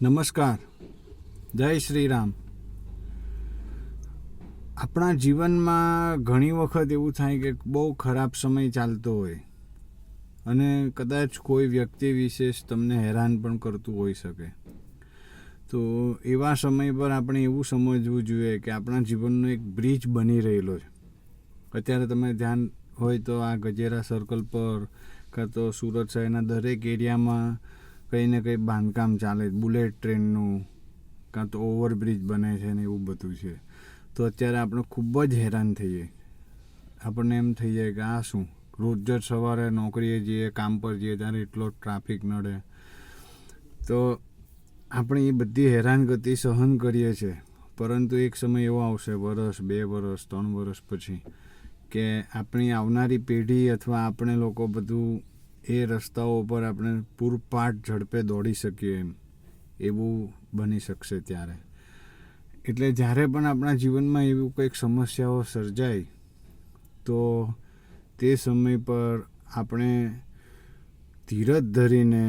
નમસ્કાર, જય શ્રી રામ. આપણા જીવનમાં ઘણી વખત એવું થાય કે બહુ ખરાબ સમય ચાલતો હોય અને કદાચ કોઈ વ્યક્તિ વિશેષ તમને હેરાન પણ કરતું હોઈ શકે. તો એવા સમય પર આપણે એવું સમજવું જોઈએ કે આપણા જીવનનો એક બ્રિજ બની રહેલો છે. અત્યારે તમે ધ્યાન હોય તો આ ગજેરા સર્કલ પર કાં તો સુરત શહેરના દરેક એરિયામાં કંઈ ને કંઈ બાંધકામ ચાલે, બુલેટ ટ્રેનનું, કાં તો ઓવરબ્રિજ બને છે ને એવું બધું છે. તો અત્યારે આપણે ખૂબ જ હેરાન થઈએ. આપણને એમ થઈ જાય કે આ શું, રોજ જ સવારે નોકરીએ જઈએ, કામ પર જઈએ ત્યારે એટલો ટ્રાફિક નડે. તો આપણે એ બધી હેરાનગતિ સહન કરીએ છીએ, પરંતુ એક સમય એવો આવશે, વર્ષ, 2 વર્ષ, 3 વર્ષ પછી, કે આપણી આવનારી પેઢી અથવા આપણે લોકો બધું એ રસ્તાઓ પર આપણે પૂરપાટ ઝડપે દોડી શકીએ એવું બની શકશે ત્યારે. એટલે જ્યારે પણ આપણા જીવનમાં એવું કંઈક સમસ્યાઓ સર્જાય તો તે સમય પર આપણે ધીરજ ધરીને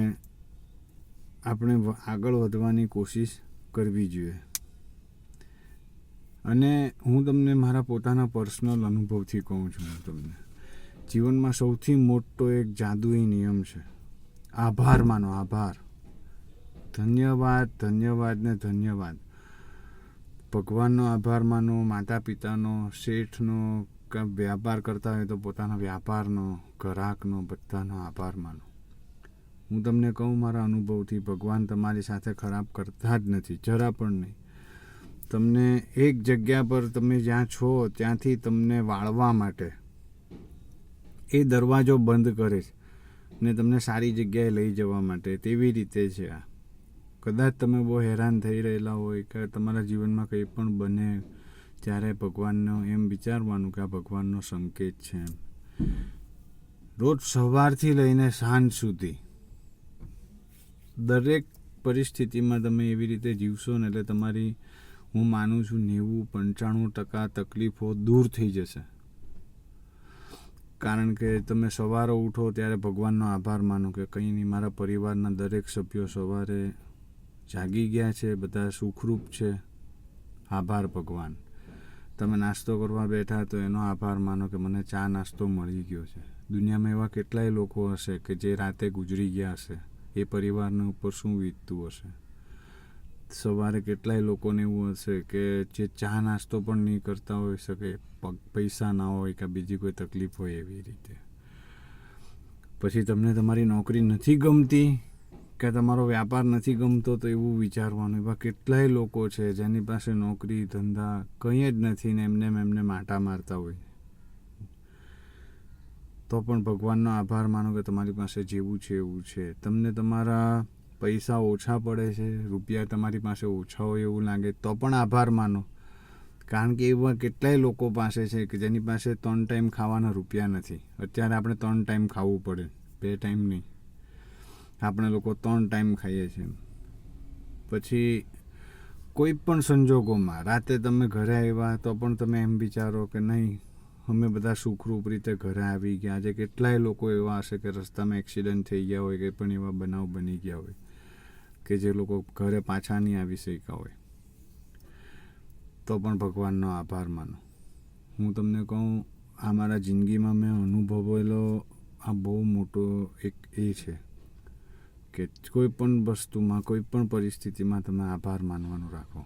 આપણે આગળ વધવાની કોશિશ કરવી જોઈએ. અને હું તમને મારા પોતાના પર્સનલ અનુભવથી કહું છું, તમને જીવનમાં સૌથી મોટો એક જાદુઈ નિયમ છે, આભાર માનો. આભાર, ધન્યવાદ, ધન્યવાદ ને ધન્યવાદ. ભગવાનનો આભાર માનો, માતા પિતાનો, શેઠનો, વ્યાપાર કરતા હોય તો પોતાના વ્યાપારનો, ગ્રાહકનો, બધાનો આભાર માનો. હું તમને કહું મારા અનુભવથી, ભગવાન તમારી સાથે ખરાબ કરતા જ નથી, જરા પણ નહીં. તમને એક જગ્યા પર તમે જ્યાં છો ત્યાંથી તમને વાળવા માટે એ દરવાજો બંધ કરે છે ને તમને સારી જગ્યાએ લઈ જવા માટે. તેવી રીતે છે આ. કદાચ તમે બહુ હેરાન થઈ રહેલા હોય કે તમારા જીવનમાં કંઈ પણ બને ત્યારે ભગવાનનો એમ વિચારવાનું કે આ ભગવાનનો સંકેત છે એમ. રોજ સવારથી લઈને સાંજ સુધી દરેક પરિસ્થિતિમાં તમે એવી રીતે જીવશો ને એટલે તમારી, હું માનું છું, 90-95% તકલીફો દૂર થઈ જશે. કારણ કે તમે સવારે ઉઠો ત્યારે ભગવાનનો આભાર માનો કે કંઈ નહીં, મારા પરિવારના દરેક સભ્યો સવારે જાગી ગયા છે, બધા સુખરૂપ છે, આભાર ભગવાન. તમે નાસ્તો કરવા બેઠા તો એનો આભાર માનો કે મને ચા નાસ્તો મળી ગયો છે. દુનિયામાં એવા કેટલાય લોકો હશે કે જે રાતે ગુજરી ગયા હશે, એ પરિવારના ઉપર શું વીતતું હશે. સવારે કેટલાય લોકોને એવું હશે કે જે ચા નાસ્તો પણ નહીં કરતા હોઈ શકે, પૈસા ના હોય કે બીજી કોઈ તકલીફ હોય એવી રીતે. પછી તમને તમારી નોકરી નથી ગમતી કે તમારો વ્યાપાર નથી ગમતો તો એવું વિચારવાનું. એવા કેટલાય લોકો છે જેની પાસે નોકરી ધંધા કંઈ જ નથી ને એમને માટા મારતા હોય, તો પણ ભગવાનનો આભાર માનો કે તમારી પાસે જેવું છે એવું છે. તમને તમારા પૈસા ઓછા પડે છે, રૂપિયા તમારી પાસે ઓછા હોય એવું લાગે તો પણ આભાર માનો. કારણ કે એવા કેટલાય લોકો પાસે છે કે જેની પાસે 3 ટાઈમ ખાવાના રૂપિયા નથી. અત્યારે આપણે 3 ટાઈમ ખાવું પડે, 2 ટાઈમ નહીં. આપણે લોકો 3 ટાઈમ ખાઈએ છીએ. પછી કોઈ પણ સંજોગોમાં રાતે તમે ઘરે આવ્યા તો પણ તમે એમ વિચારો કે નહીં, અમે બધા સુખરૂપ રીતે ઘરે આવી ગયા. આજે કેટલાય લોકો એવા હશે કે રસ્તામાં એક્સિડન્ટ થઈ ગયા હોય, કે પણ એવા બનાવ બની ગયા હોય કે જે લોકો ઘરે પાછા નહીં આવી શક્યા હોય, તો પણ ભગવાનનો આભાર માનો. હું તમને કહું, આ મારા જિંદગીમાં મેં અનુભવેલો આ બહુ મોટો એક એ છે કે કોઈ પણ વસ્તુમાં, કોઈ પણ પરિસ્થિતિમાં તમે આભાર માનવાનું રાખો.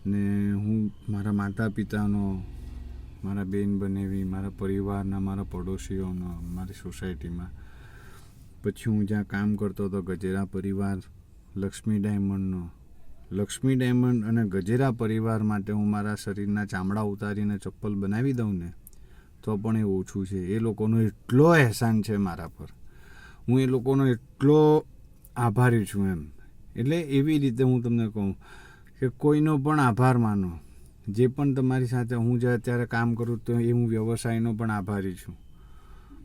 ને હું મારા માતા પિતાનો, મારા બેન બનેવી, મારા પરિવારના, મારા પડોશીઓનો, મારી સોસાયટીમાં, પછી હું જ્યાં કામ કરતો હતો ગજેરા પરિવાર, લક્ષ્મી ડાયમંડ અને ગજેરા પરિવાર માટે હું મારા શરીરના ચામડા ઉતારીને ચપ્પલ બનાવી દઉં ને તો પણ એ ઓછું છે. એ લોકોનો એટલો અહેસાન છે મારા પર, હું એ લોકોનો એટલો આભારી છું એમ. એટલે એવી રીતે હું તમને કહું કે કોઈનો પણ આભાર માનો. જે પણ તમારી સાથે, હું જે અત્યારે કામ કરું તો એ હું વ્યવસાયનો પણ આભારી છું.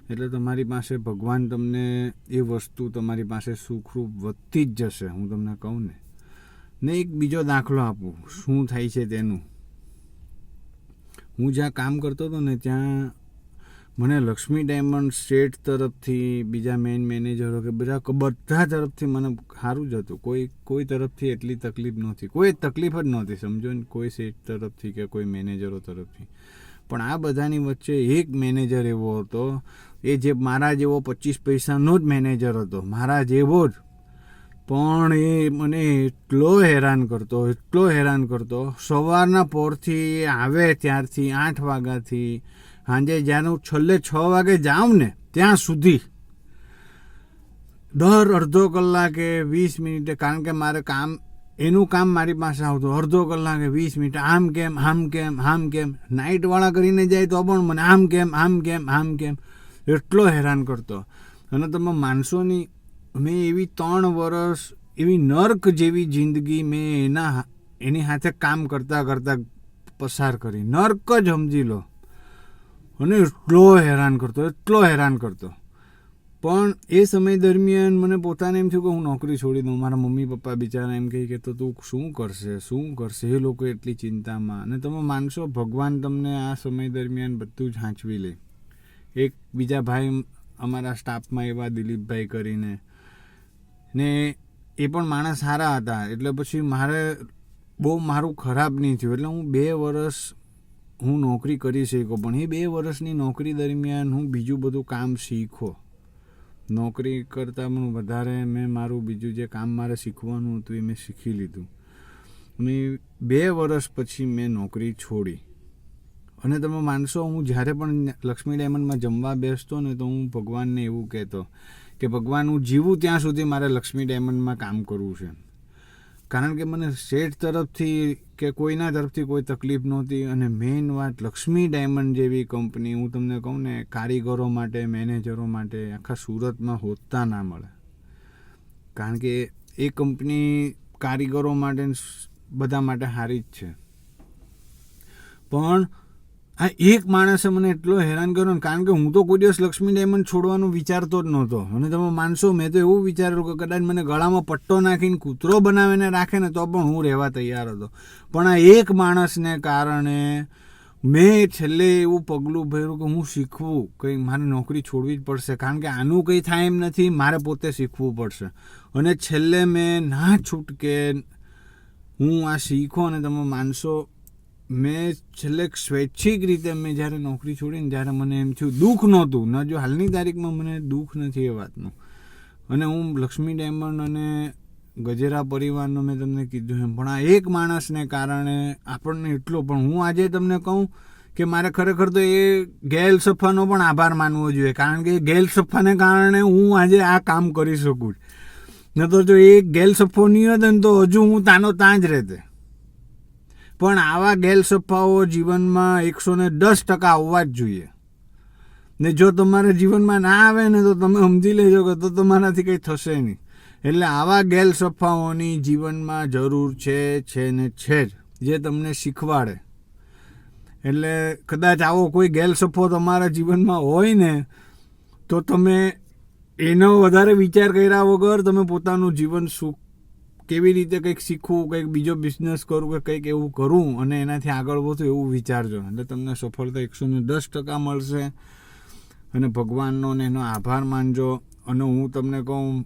એટલે તમારી પાસે ભગવાન તમને એ વસ્તુ તમારી પાસે સુખરૂપ વધતી જ જશે. હું તમને કહું ને એક બીજો દાખલો આપું શું થાય છે તેનું. હું જ્યાં કામ કરતો હતો ને ત્યાં મને લક્ષ્મી ડાયમંડ સ્ટેટ તરફથી, બીજા મેઇન મેનેજરો કે બધા તરફથી મને સારું જ હતું. કોઈ તરફથી એટલી તકલીફ નહોતી, કોઈ તકલીફ જ નહોતી, સમજો ને, કોઈ સ્ટેટ તરફથી કે કોઈ મેનેજરો તરફથી. પણ આ બધાની વચ્ચે એક મેનેજર એવો હતો, એ જે મારા જેવો 25 પૈસાનો જ મેનેજર હતો, મારા જેવો જ, પણ એ મને એટલો હેરાન કરતો. સવારના પોરથી આવે ત્યારથી 8 વાગ્યાથી સાંજે જ્યારે હું છેલ્લે 6 વાગે જાઉં ને ત્યાં સુધી દર અડધો કલાકે 20 મિનિટે, કારણ કે મારે એનું કામ મારી પાસે આવતું, અડધો કલાકે 20 મિનિટ, આમ કેમ, નાઇટવાળા કરીને જાય તો પણ મને આમ કેમ એટલો હેરાન કરતો. અને તમે માનશો નહીં, મેં એવી 3 વર્ષ એવી નર્ક જેવી જિંદગી મેં એની સાથે કામ કરતાં પસાર કરી. નર્ક જ સમજી લો. અને એટલો હેરાન કરતો. પણ એ સમય દરમિયાન મને પોતાને એમ થયું કે હું નોકરી છોડી દઉં. મારા મમ્મી પપ્પા બિચારા એમ કહે કે તો તું શું કરશે, એ લોકો એટલી ચિંતામાં. અને તમે માનશો, ભગવાન તમને આ સમય દરમિયાન બધું જ સાચવી લે. એક બીજા ભાઈ અમારા સ્ટાફમાં એવા દિલીપભાઈ કરીને, ને એ પણ માણસ સારા હતા. એટલે પછી મારું ખરાબ નહીં થયું. એટલે હું 2 વર્ષ નોકરી કરી શક્યો. પણ એ 2 વર્ષની નોકરી દરમિયાન હું બીજું બધું કામ શીખો. નોકરી કરતાં પણ વધારે મેં મારું બીજું જે કામ મારે શીખવાનું હતું એ મેં શીખી લીધું. અને 2 વર્ષ પછી મેં નોકરી છોડી. અને તમે માનશો, હું જ્યારે પણ લક્ષ્મી ડાયમંડમાં જમવા બેસતો ને તો હું ભગવાનને એવું કહેતો કે ભગવાન, હું જીવું ત્યાં સુધી મારે લક્ષ્મી ડાયમંડમાં કામ કરવું છે. કારણ કે મને શેઠ તરફથી કે કોઈના તરફથી કોઈ તકલીફ નહોતી. અને મેઇન વાત, લક્ષ્મી ડાયમંડ જેવી કંપની, હું તમને કહું ને, કારીગરો માટે, મેનેજરો માટે આખા સુરતમાં હોતા ના મળે. કારણ કે એ કંપની કારીગરો માટે, બધા માટે સારી જ છે. પણ આ એક માણસે મને એટલો હેરાન કર્યો ને, કારણ કે હું તો કોઈ દિવસ લક્ષ્મી ડાયમંડ છોડવાનું વિચારતો જ નહોતો. અને તમે માનશો, મેં તો એવું વિચાર્યું કે કદાચ મને ગળામાં પટ્ટો નાખીને કૂતરો બનાવીને રાખે ને તો પણ હું રહેવા તૈયાર હતો. પણ આ એક માણસને કારણે મેં છેલ્લે એવું પગલું ભર્યું કે હું શીખવું, કંઈ મારે નોકરી છોડવી જ પડશે. કારણ કે આનું કંઈ થાય એમ નથી, મારે પોતે શીખવું પડશે. અને છેલ્લે મેં ના છૂટકે હું આ શીખો. અને તમે માનશો, મેં છેલ્લે સ્વૈચ્છિક રીતે મેં જ્યારે નોકરી છોડીને, જ્યારે મને એમ થયું, દુઃખ નહોતું, ન જો હાલની તારીખમાં મને દુઃખ નથી એ વાતનું. અને હું લક્ષ્મી ડાયમંડ અને ગજેરા પરિવારનો મેં તમને કીધું એમ, પણ આ એક માણસને કારણે આપણને એટલો, પણ હું આજે તમને કહું કે મારે ખરેખર તો એ ગેલ સફાનો પણ આભાર માનવો જોઈએ. કારણ કે ગેલ સફાને કારણે હું આજે આ કામ કરી શકું. ન તો જો એ ગેલ સફો નહીં હતો ને તો હજુ હું તાનો ત્યાં જ રહેતે. પણ આવા ગેલસફાઓ જીવનમાં 110% આવવા જ જોઈએ. ને જો તમારે જીવનમાં ના આવે ને તો તમે સમજી લેજો કે તો તમારાથી કંઈ થશે નહીં. એટલે આવા ગેલસફાઓની જીવનમાં જરૂર છે ને છે જ, જે તમને શીખવાડે. એટલે કદાચ આવો કોઈ ગેલસફો તમારા જીવનમાં હોય ને તો તમે એનો વધારે વિચાર કર્યા વગર તમે પોતાનું જીવન કેવી રીતે કંઈક શીખવું, કંઈક બીજો બિઝનેસ કરું કે કંઈક એવું કરું અને એનાથી આગળ વધું એવું વિચારજો. એટલે તમને સફળતા 110% મળશે. અને ભગવાનનો ને એનો આભાર માનજો. અને હું તમને કહું,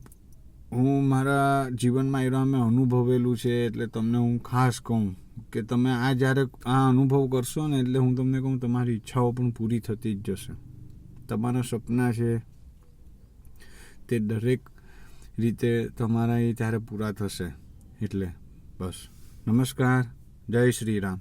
હું મારા જીવનમાં એનો મેં અનુભવેલું છે. એટલે તમને હું ખાસ કહું કે તમે જ્યારે આ અનુભવ કરશો ને, એટલે હું તમને કહું, તમારી ઈચ્છાઓ પણ પૂરી થતી જ જશે. તમારા સપના છે તે દરેક રીતે તમારા એ ત્યારે પૂરા થશે. એટલે બસ, નમસ્કાર, જય શ્રી રામ.